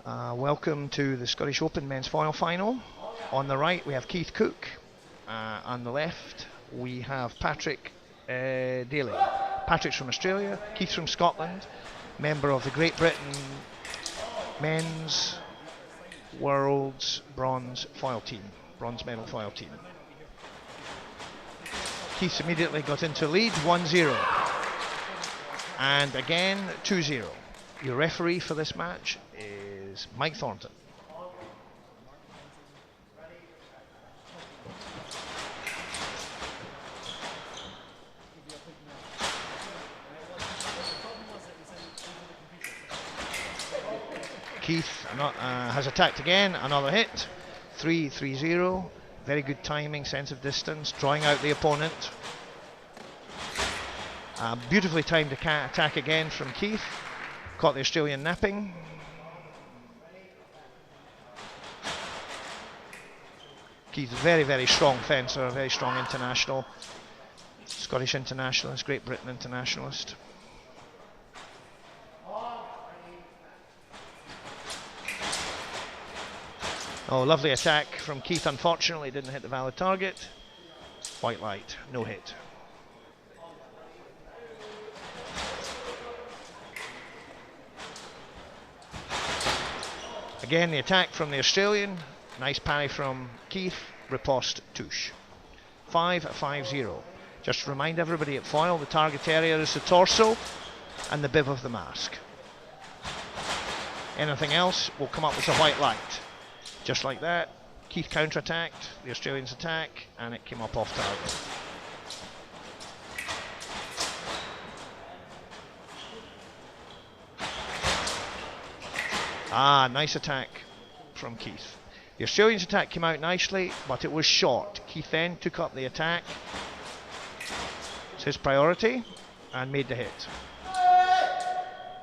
Welcome to the Scottish Open Men's Foil Final. On the right we have Keith Cook. On the left we have Patrick Daley. Patrick's from Australia, Keith's from Scotland, member of the Great Britain Men's World's Bronze medal foil team. Keith's immediately got into lead, 1-0. And again, 2-0. Your referee for this match is Mike Thornton. Keith has attacked again, another hit, 3-0. Very good timing, sense of distance, drawing out the opponent. Beautifully timed attack again from Keith. Caught the Australian napping. Keith's very, very strong fencer, very strong international. Scottish internationalist, Great Britain internationalist. Oh, lovely attack from Keith. Unfortunately, didn't hit the valid target. White light, no hit. Again, the attack from the Australian. Nice parry from Keith. Riposte touche. 5-0. Just to remind everybody at foil, the target area is the torso and the bib of the mask. Anything else will come up with a white light. Just like that, Keith counter-attacked, the Australians attack, and it came up off target. Nice attack from Keith. The Australians' attack came out nicely, but it was short. Keith then took up the attack. It's his priority, and made the hit.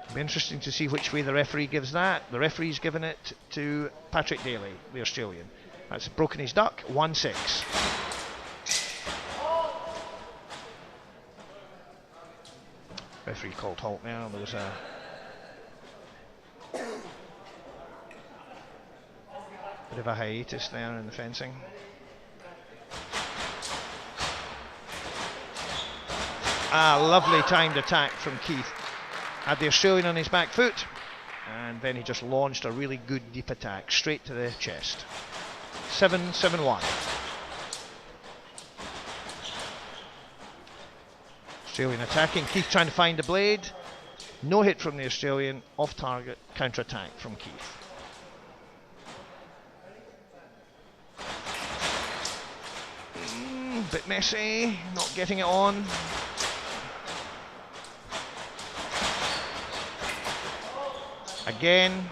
It'll be interesting to see which way the referee gives that. The referee's given it to Patrick Daley, the Australian. That's broken his duck, 1-6. Referee called halt there. There was a bit of a hiatus there in the fencing. Lovely timed attack from Keith. Had the Australian on his back foot, and then he just launched a really good deep attack straight to the chest. 7-1. Australian attacking, Keith trying to find the blade. No hit from the Australian, off target, counter attack from Keith. Bit messy, not getting it on. Again,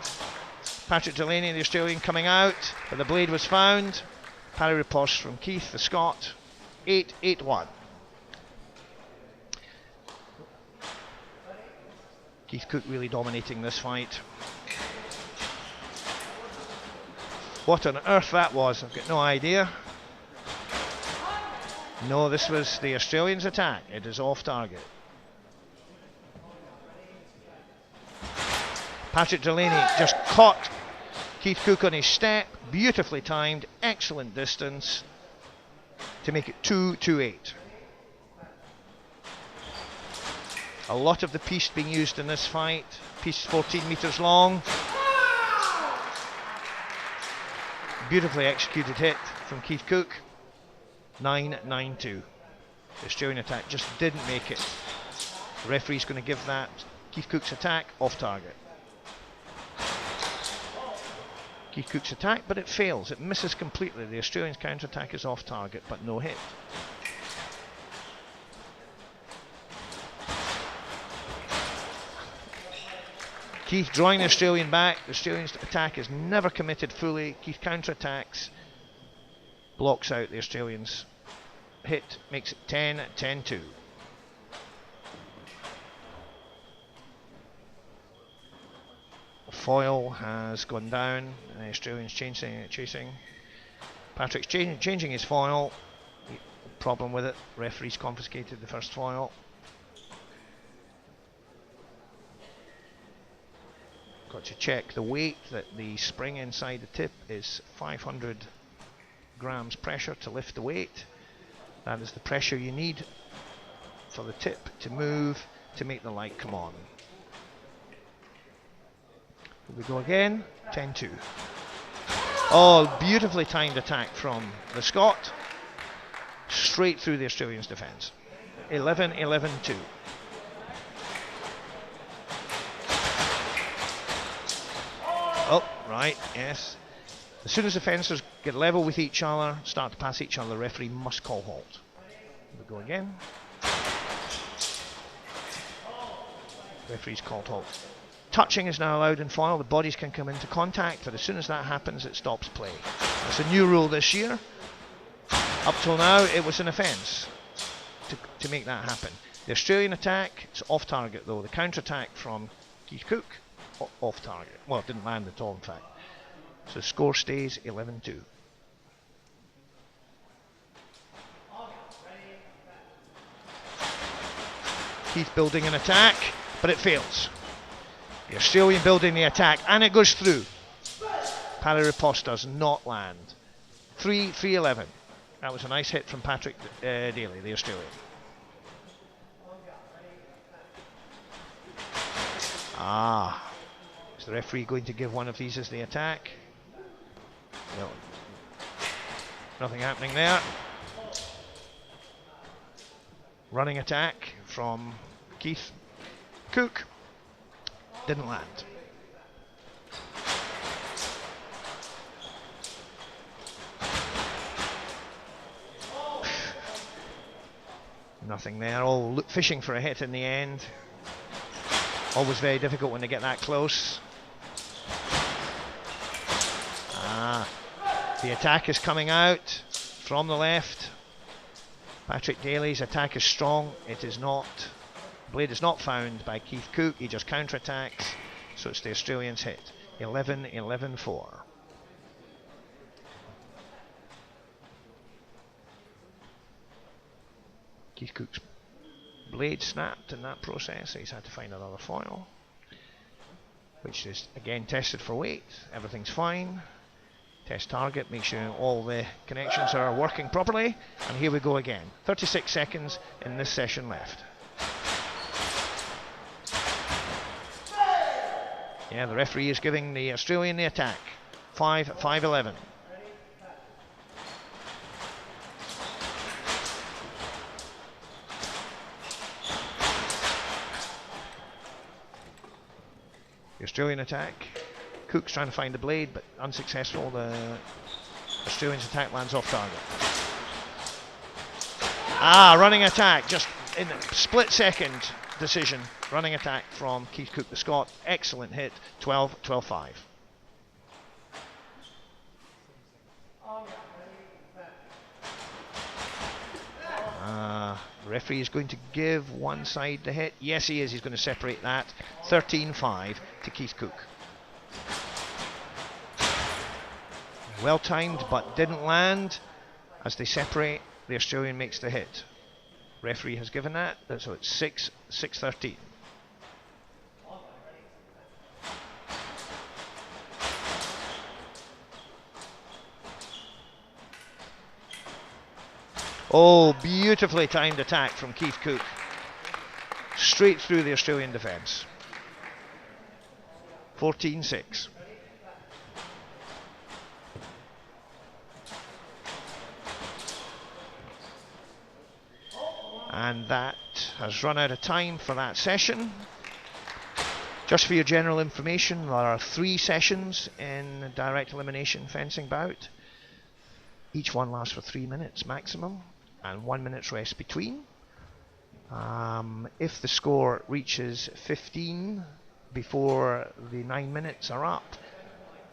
Patrick Delaney, the Australian, coming out, but the blade was found. Parry riposte from Keith, the Scot. 8-1. Keith Cook really dominating this fight. What on earth that was, I've got no idea. No, this was the Australians' attack. It is off target. Patrick Delaney just caught Keith Cook on his step. Beautifully timed, excellent distance to make it 2-8. A lot of the piece being used in this fight. Piece 14 metres long. Beautifully executed hit from Keith Cook. 9-2. The Australian attack just didn't make it. The referee's going to give that Keith Cook's attack off target. Keith Cook's attack, but it fails. It misses completely. The Australian's counter-attack is off target, but no hit. Keith drawing the Australian back. The Australian's attack is never committed fully. Keith counter-attacks, blocks out the Australians' hit, makes it 10-2. Foil has gone down, and the Australians chasing. Patrick's changing his foil. Problem with it, referees confiscated the first foil. got to check the weight, that the spring inside the tip is 500 grams pressure to lift the weight. That is the pressure you need for the tip to move to make the light come on. Here we go again, 10-2. Oh, beautifully timed attack from the Scot, straight through the Australians' defence. 11-11-2. Oh, right, yes. As soon as the fencers get level with each other, start to pass each other, the referee must call halt. Here we go again. Referee's called halt. Touching is now allowed in foil. The bodies can come into contact, but as soon as that happens, it stops play. That's a new rule this year. Up till now, it was an offence to make that happen. The Australian attack, it's off target though. The counter attack from Keith Cook, off target. Well, it didn't land at all, in fact. So the score stays 11-2. Keith building an attack, but it fails. The Australian building the attack, and it goes through. Parry riposte does not land. 3-11. That was a nice hit from Patrick Daley, the Australian. Is the referee going to give one of these as the attack? No. Nothing happening there. Running attack from Keith Cook. Didn't land. Nothing there. All fishing for a hit in the end. Always very difficult when they get that close. The attack is coming out from the left. Patrick Daley's attack is strong. It is not. Blade is not found by Keith Cook. He just counterattacks. So it's the Australians' hit. 11-11-4. Keith Cook's blade snapped in that process, so he's had to find another foil, which is again tested for weight. Everything's fine. Test target, make sure all the connections are working properly, and here we go again. 36 seconds in this session left. Yeah, the referee is giving the Australian the attack. 5-11. The Australian attack. Cook's trying to find the blade, but unsuccessful. The Australian's attack lands off target. Running attack, just in a split second decision. Running attack from Keith Cook, the Scot. Excellent hit. 12-5. The referee is going to give one side the hit. Yes, he is. He's going to separate that. 13-5 to Keith Cook. Well timed, but didn't land. As they separate, the Australian makes the hit. Referee has given that, so it's 6-13. Oh, beautifully timed attack from Keith Cook. Straight through the Australian defence. 14-6. And that has run out of time for that session. Just for your general information, there are 3 sessions in direct elimination fencing bout. Each one lasts for 3 minutes maximum, and 1 minute's rest between. If the score reaches 15 before the 9 minutes are up,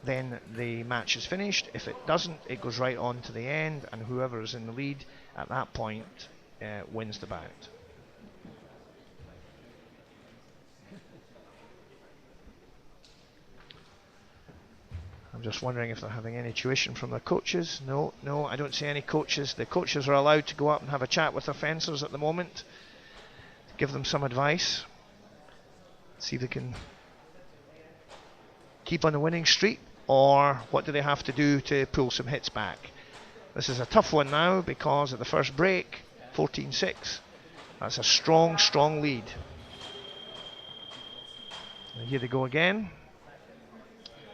then the match is finished. If it doesn't, it goes right on to the end, and whoever is in the lead at that point wins the bout. I'm just wondering if they're having any tuition from their coaches. No, I don't see any coaches. The coaches are allowed to go up and have a chat with their fencers at the moment, to give them some advice, see if they can keep on the winning streak, or what do they have to do to pull some hits back? This is a tough one now because at the first break, 14-6. That's a strong, strong lead. And here they go again.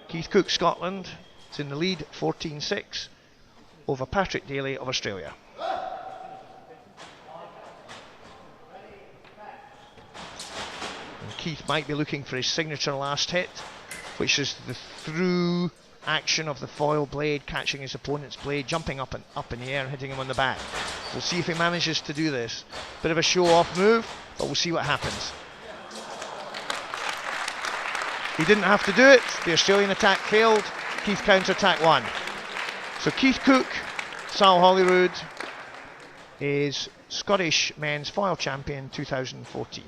Keith Cook, Scotland, is in the lead, 14-6, over Patrick Daley of Australia. And Keith might be looking for his signature last hit, which is the through action of the foil blade catching his opponent's blade, jumping up in the air and hitting him on the back. We'll see if he manages to do this. Bit of a show-off move, but we'll see what happens. He didn't have to do it. The Australian attack failed. Keith counter-attack won. So Keith Cook, Sal Holyrood, is Scottish men's foil champion 2014.